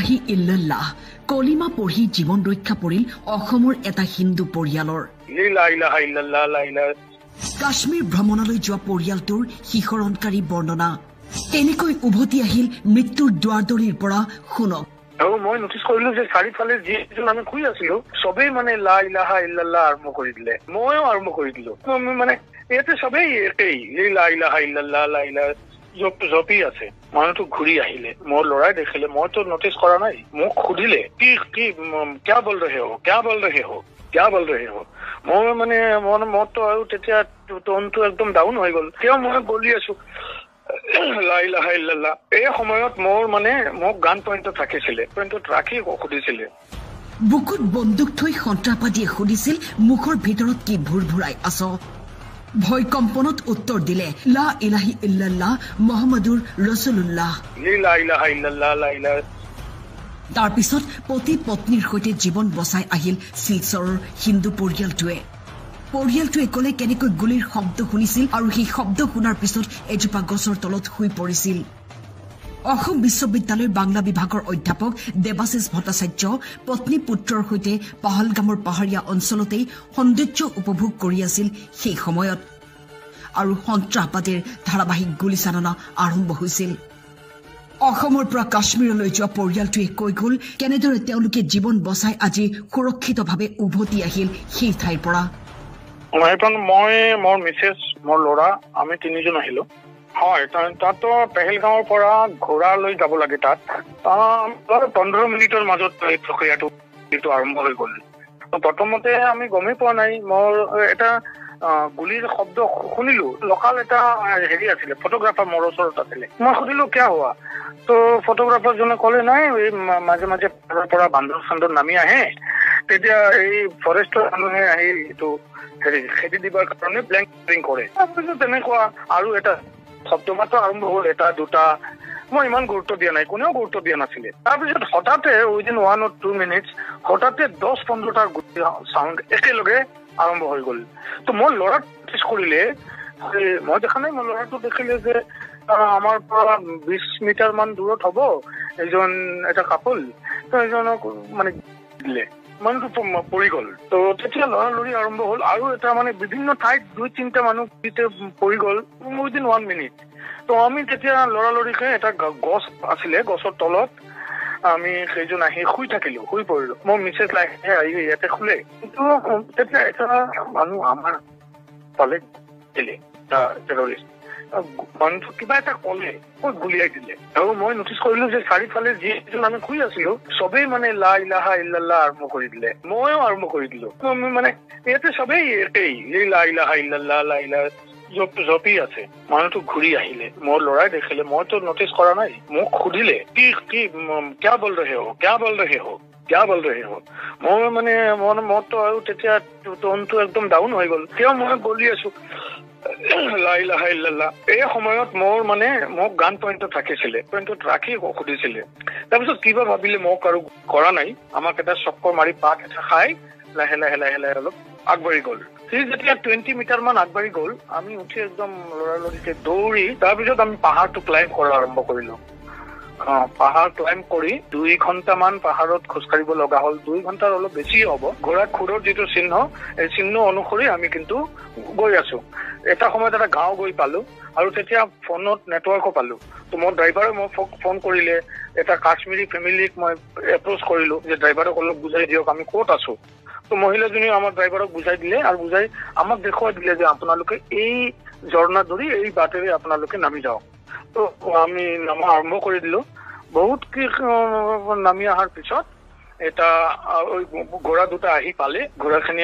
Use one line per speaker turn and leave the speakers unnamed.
ইলাহি ইল্লাল্লাহ কলিমা পঢ়ি জীৱন ৰক্ষা পৰিল অসমৰ এটা হিন্দু পৰিয়ালৰ। কাশ্মীৰ ভ্ৰমণলৈ যোৱা পৰিয়ালটোৰ শিহৰণকাৰী বৰ্ণনা কেনেকৈ উভতি আহিল মৃত্যুৰ দুৱাৰদলিৰ পৰা শুনক।
আৰু মই নটিচ কৰিলো যে চাৰিফালে যিজন আমি শুই আছিলো চবেই মানে লা ইলাহা ইল্লাল্লাহ আৰম্ভ কৰি দিলে, ময়ো আৰম্ভ কৰি দিলো। মানে ইয়াতে চবেই একেই লা ইলাহা ইল্লাল্লাহ লা ইলাহা জপি আছে। মানুহটো ঘূৰি আহিলে, মোৰ ল'ৰাই দেখিলে, মইতো নটিচ কৰা নাই, মোক সুধিলে কি কি কিয়া বল ৰহে হো কিয়া বল ৰহে হো কিয়া বল ৰহে হো। মই মানে মইতো আৰু তেতিয়া টনটো একদম ডাউন হৈ গ'ল। কিয় মই বলি আছো লা ইলাহা ইল্লাল্লাহ। এই সময়ত মোৰ মানে মোক গান পইণ্টত ৰাখিছিলে, পইণ্টত ৰাখি সুধিছিলে।
বুকুত বন্দুক থৈ সন্ত্ৰাসবাদীয়ে সুধিছিল মুখৰ ভিতৰত কি ভুৰ ভুৰাই আছ। ভয় কম্পনত উত্তৰ দিলে লা ইলাহি ইল্লাল্লাহ মুহাম্মাদুৰ ৰাসূলুল্লাহ।
লা ইলাহা ইল্লাল্লাহ লা ইলাহা।
তাৰ পিছত পতি পত্নীৰ সৈতে জীৱন বচাই আহিল শিলচৰৰ হিন্দু পৰিয়ালটোৱে ক'লে কেনেকৈ গুলীৰ শব্দ শুনিছিল আৰু সেই শব্দ শুনাৰ পিছত এজোপা গছৰ তলত শুই পৰিছিল। অসম বিশ্ববিদ্যালয়ৰ বাংলা বিভাগৰ অধ্যাপক দেৱাশিষ ভট্টাচাৰ্য পত্নী পুত্ৰৰ সৈতে পাহালগামৰ পাহাৰীয়া অঞ্চলতেই সৌন্দৰ্য উপভোগ কৰি আছিল সেই সময়ত, আৰু সন্ত্ৰাসবাদীৰ ধাৰাবাহিক গুলীচালনা আৰম্ভ হৈছিল। অসমৰ পৰা কাশ্মীৰলৈ যোৱা পৰিয়ালটোৱে কৈ গ'ল কেনেদৰে তেওঁলোকে জীৱন বচাই আজি সুৰক্ষিতভাৱে উভতি আহিল সেই ঠাইৰ পৰা।
মই মোৰ মিছেছ মোৰ ল'ৰা আমি তিনিজন আহিলো। হয়, তাতো পেহেলগাঁৱৰ পৰা ঘোঁৰালৈ যাব লাগে। তাত 15 মিনিটৰ মাজত এই প্ৰক্ৰিয়াটো আৰম্ভ হৈ গ'ল। প্ৰথমতে আমি গমেই পোৱা নাই, মোৰ এটা গুলিৰ শব্দ শুনিলো। লোকাল এটা হেৰি আছিলে, ফটোগ্ৰাফাৰ মোৰ ওচৰত আছিলে। মই সুধিলো কিয় হোৱা, তো ফটোগ্ৰাফাৰজনে ক'লে নাই এই মাজে মাজে পৰা বান্দৰ চান্দৰ নামি আহে, তেতিয়া এই ফৰেষ্টৰ মানুহে আহি এইটো হেৰি খেদি দিবৰ কাৰণে ব্লেংকিং কৰে। তাৰপিছত তেনেকুৱা আৰু এটা শব্দ মাত্ৰ আৰম্ভ হ'ল, এটা দুটা। মই ইমান গুৰুত্ব দিয়া নাই, কোনেও গুৰুত্ব দিয়া নাছিলে। তাৰপিছত হঠাতে উইদিন 1 or 2 minutes হঠাতে 10-15টাৰ গুটি চাউণ্ড একেলগে আৰম্ভ হৈ গ'ল। তো মোৰ ল'ৰাক নটিচ কৰিলে, মই দেখা নাই, মোৰ ল'ৰাটো দেখিলে যে আমাৰ পৰা 20 মিটাৰ মান দূৰত হ'ব এটা কাপল, তো এজনক মানে দিলে, মানুহটো পৰি গ'ল। তো তেতিয়া লৰালৰি আৰম্ভ হ'ল আৰু এটা মানে বিভিন্ন ঠাইত 2-3টা মানুহ পৰি গ'ল উইদিন 1 minute। তো আমি তেতিয়া লৰালৰিকে এটা গছ আছিলে, গছৰ তলত আমি সেইজন আহি শুই পৰিলো। মোৰ মিছেছ লাহে আহি ইয়াতে শুলে। কিন্তু তেতিয়া এটা মানুহ আমাৰ পালে দিলে, টেৰৰিষ্ট মানুহটো কিবা এটা ক'লে, গুলিয়াই দিলে। আৰু মই নটিচ কৰিলো যে চাৰিফালে যিজন আমি শুই আছিলো চবেই মানে লা ইলাহা ইল্লাল্লাহ আৰম্ভ কৰি দিলে, ময়ো আৰম্ভ কৰি দিলো। মানে ইয়াতে চবেই একেই লা ইলাহা ইল্লাল্লাহ লা ইলাহা জপি আছে। মানুহটো ঘূৰি আহিলে, মোৰ ল'ৰাই দেখিলে, মইতো নটিচ কৰা নাই, মোক সুধিলে কি কি কিয়া বল ৰহে হো কিয়া বল ৰহে হো কিয়া বল ৰহে হো। মই মানে মইতো আৰু তেতিয়া টনটো একদম ডাউন হৈ গ'ল। কিয় মই বলি আছো লা ইলাহা ইল্লাল্লাহ। এই সময়ত মোৰ মানে মোক গান পইণ্টত ৰাখিছিলে, পইণ্টত ৰাখি সুধিছিলে। তাৰপিছত কিবা ভাবিলে, মোক আৰু কৰা নাই, আমাক এটা চক্কৰ মাৰি পাক এটা খাই লাহে লাহে অলপ আগবাঢ়ি গ'ল। সি যেতিয়া 20 মিটাৰ মান আগবাঢ়ি গ'ল, আমি উঠি একদম লৰালৰিকে দৌৰি তাৰপিছত আমি পাহাৰটো ক্লাইম্ব কৰা আৰম্ভ কৰিলো। পাহাৰ ক্লাইম্ব কৰি 2 ঘণ্টামান পাহাৰত খোজকাঢ়িব লগা হ'ল। 2 ঘণ্টাৰ অলপ বেছি হ'ব। ঘোঁৰা খুৰৰ যিটো চিহ্ন, এই চিহ্ন অনুসৰি আমি কিন্তু গৈ আছো। এটা সময়ত এটা গাঁও গৈ পালো আৰু তেতিয়া ফোনত নেটৱৰ্কো পালো। তো মোৰ ড্ৰাইভাৰে মোক ফোন কৰিলে, এটা কাশ্মীৰী ফেমিলিক মই এপ্ৰ'চ কৰিলো যে ড্ৰাইভাৰক অলপ বুজাই দিয়ক আমি ক'ত আছো। তো মহিলাজনীয়ে আমাৰ ড্ৰাইভাৰক বুজাই দিলে আৰু বুজাই আমাক দেখুৱাই দিলে যে আপোনালোকে এই ঝৰ্ণা ধৰি এই বাটেৰে আপোনালোকে নামি যাওক। তো আমি নামা আৰম্ভ কৰি দিলো। বহুত কি নামি অহাৰ পিছত এটা ঘোঁৰা দুটা আহি পালে। ঘোঁৰাখিনি